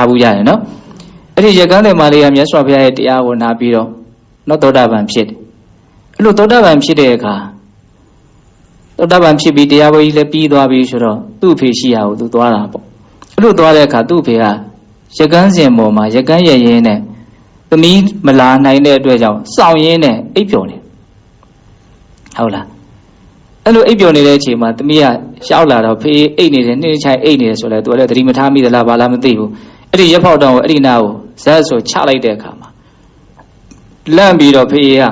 ဘူးရတယ်နော်အဲ့ဒီရကန်းတဲ့မာလေးကမြတ်စွာဘုရားရဲ့တရားကိုနာပြီးတော့နော်သောတာပန်ဖြစ်တယ်အဲ့လိုသောတာပန်ဖြစ်တဲ့အခါသောတာပန်ဖြစ်ပြီးတရားပွဲကြီးလည်းပြီးသွားပြီဆိုတော့သူ့အဖေရှိရကိုသူသွားတာပေါ့အဲ့လိုသွားတဲ့အခါသူ့အဖေကရကန်းစင်ပေါ်မှာရကန်းရရင်နဲ့သမီးမလာနိုင်တဲ့အတွက်ကြောင့်စောင့်ရင်းနဲ့အိပ်ပျော်နေဟုတ်လားအဲ့လိုအိပ်ပျော်နေတဲ့အချိန်မှာသမီးကရှောက်လာတော့ဖေးအိပ်နေတယ်နှင်းချိုင်အိပ်နေတယ်ဆိုလဲသူကလည်းသတိမထားမိသလားဘာလားမသိဘူးအဲ့ဒီရက်ဖောက်တောင်ကိုအဲ့ဒီနာကိုဇက်ဆိုချလိုက်တဲ့အခါမှာလန့်ပြီးတော့ဖေးက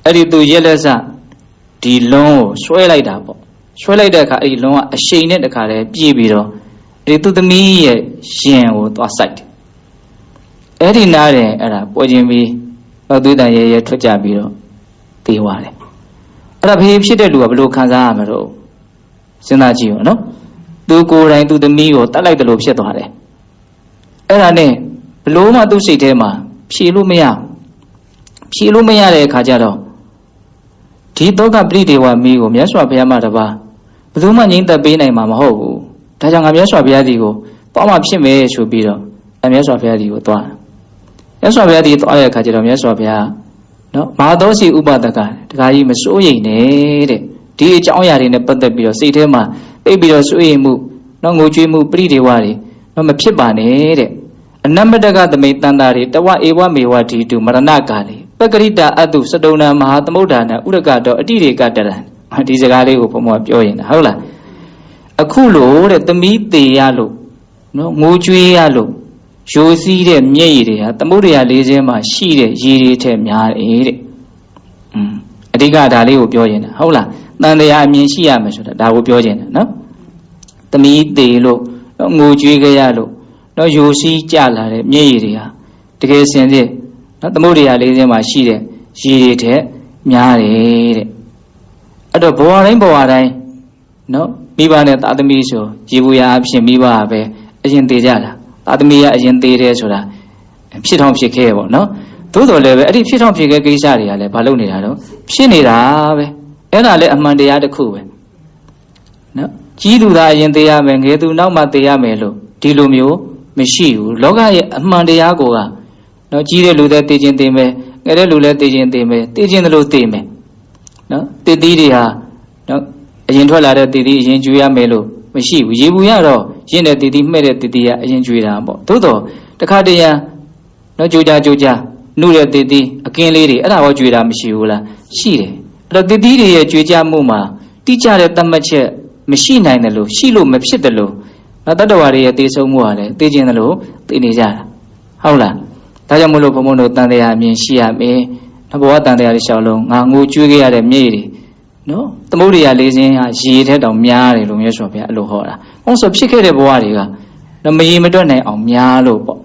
အဲ့ဒီသူရက်လက်စဒီလုံးကိုဆွဲလိုက်တာပေါ့ဆွဲလိုက်တဲ့အခါအဲ့ဒီလုံးကအရှိန်နဲ့တခါတည်းပြေးပြီးတော့အဲ့ဒီသူသမီးရဲ့ရင်ကိုသွားစိုက်တယ်အဲ့ဒီနားတယ်အဲ့ဒါပေါ်ခြင်းပြီးတော့သွေးတန်ရဲရဲထွက်ကြပြီးတော့သေသွားတယ်အဲ့ဒါဖေးဖြစ်တဲ့လူကဘယ်လိုခံစားရမလို့စဉ်းစားကြည့်ရောနော်သူကိုယ်တိုင်သူသမီးကိုတတ်လိုက်တယ်လို့ဖြစ်သွားတယ်အဲ့ဒါနဲ့ဘလို့မှသူ့စိတ်ထဲမှာဖြေလို့မရတဲ့အခါကျတော့ဒီတောကပရိဒေဝမီးကိုမြတ်စွာဘုရားမှတပါးဘယ်သူမှငြိမ့်သက်ပေးနိုင်မှာမဟုတ်ဘူးဒါကြောင့်ငါမြတ်စွာဘုရားဒီကိုပေါ့မှဖြစ်မယ်ဆိုပြီးတော့မြတ်စွာဘုရားဒီကိုသွားမြတ်စွာဘုရားဒီသွားတဲ့အခါကျတော့မြတ်စွာဘုရားနော်မဟာသောစီဥပဒကတခါကြီးမစိုးရိမ်နဲ့တဲ့ဒီအကြောင်းအရာတွေနဲ့ပတ်သက်ပြီးတော့စိတ်ထဲမှာအိပ်ပြီးတော့စိုးရိမ်မှုနော်ငိုကြွေးမှုပရိဒေဝတွေနော်မဖြစ်ပါနဲ့တဲ့အနမတကသမိတန်တာတွေတဝဧဝမေဝတိတုမရဏကာလေပကရိတာအတုစတုဏမဟာသမုဒ္ဒနာဥရကတောအတိရေကတရံဒီစကားလေးကိုဘုံဘပြောရင်ဟုတ်လားအခုလို့တဲ့သမီးသေးရလို့နော်ငိုကြွေးရလို့ရိုးစည်းတဲ့မျက်ရည်တွေဟာသမုဒ္ဒရာလေးစင်းမှာရှိတဲ့ရည်တွေထက်များတယ်တဲ့အဓိကဒါလေးကိုပြောရင်ဟုတ်လားတန်တရားအမြင်ရှိရမယ်ဆိုတာဒါကိုပြောခြင်းတယ်နော်သမီးသေးလို့ငိုကြွေးကြရလို့နော်ရိုးစည်းကြလာတဲ့မျက်ရည်တွေဟာတကယ်စင်စစ်နော်သမုဒ္ဒရာလေးစင်းမှာရှိတဲ့ရည်တွေထက်များတယ်တဲ့အဲ့တော့ဘဝတိုင်းနော်မိဘနဲ့သားသမီးဆိုကြည်ဘူးရာအဖြစ်မိဘပဲအရင်သေးကြတာသားသမီးကအရင်သေးတယ်ဆိုတာဖြစ်ထောင်ဖြစ်ခဲ့ပေါ့နော်သို့တော်လည်းပဲအဲ့ဒီဖြစ်ထောင်ဖြစ်ခဲ့ကိစ္စတွေကလည်းဘာလုပ်နေတာတော့ဖြစ်နေတာပဲအဲ့ဒါလည်းအမှန်တရားတစ်ခုပဲနော်ကြီးသူသာအရင်သေးရမယ်ငယ်သူနောက်မှသေးရမယ်လို့ဒီလိုမျိုးမရှိဘူးလောကရဲ့အမှန်တရားကိုကနော်ကြီးတဲ့လူတွေသိချင်းသိမယ်ငယ်တဲ့လူလည်းသိချင်းသိမယ်သိချင်းတယ်လို့သိမယ်နော်တည်တည်တွေဟာနော်အရင်ထွက်လာတဲ့တည်တည်အရင်ကျွေးရမယ်လို့မရှိဘူးရေဘူးရတော့ရင့်တဲ့တည်တည်မှဲ့တဲ့တည်တည်ကအရင်ကျွေးတာပေါ့သို့တော့တခါတရံနော်ကြိုးကြနှုတဲ့တည်တည်အကင်းလေးတွေအဲ့ဒါဟောကျွေးတာမရှိဘူးလားရှိတယ်အဲ့တော့တည်တည်တွေရဲ့ကျွေးကြမှုမှာတိကျတဲ့သတ်မှတ်ချက်မရှိနိုင်တယ်လို့ရှိလို့မဖြစ်တယ်လို့နော်တတ္တဝါတွေရဲ့သိဆုံးမှုဟာလည်းသိခြင်းတယ်လို့သိနေကြတာဟုတ်လားဒါကြောင့်မလို့ဘုံဘုံတို့တန်တရားအမြင်ရှိရမယ်ဘဝတန်တရားတွေရှောက်လုံးငါငိုကြွေးခဲ့ရတဲ့မြေတွေနော်သမုဒ္ဒရာလေးစင်းဟာရေထဲတောင်များတယ်လို့မြတ်စွာဘုရားအဲ့လိုဟောတာ။ဟောဆိုဖြစ်ခဲ့တဲ့ဘဝတွေကနော်မရေမတွက်နိုင်အောင်များလို့ပေါ့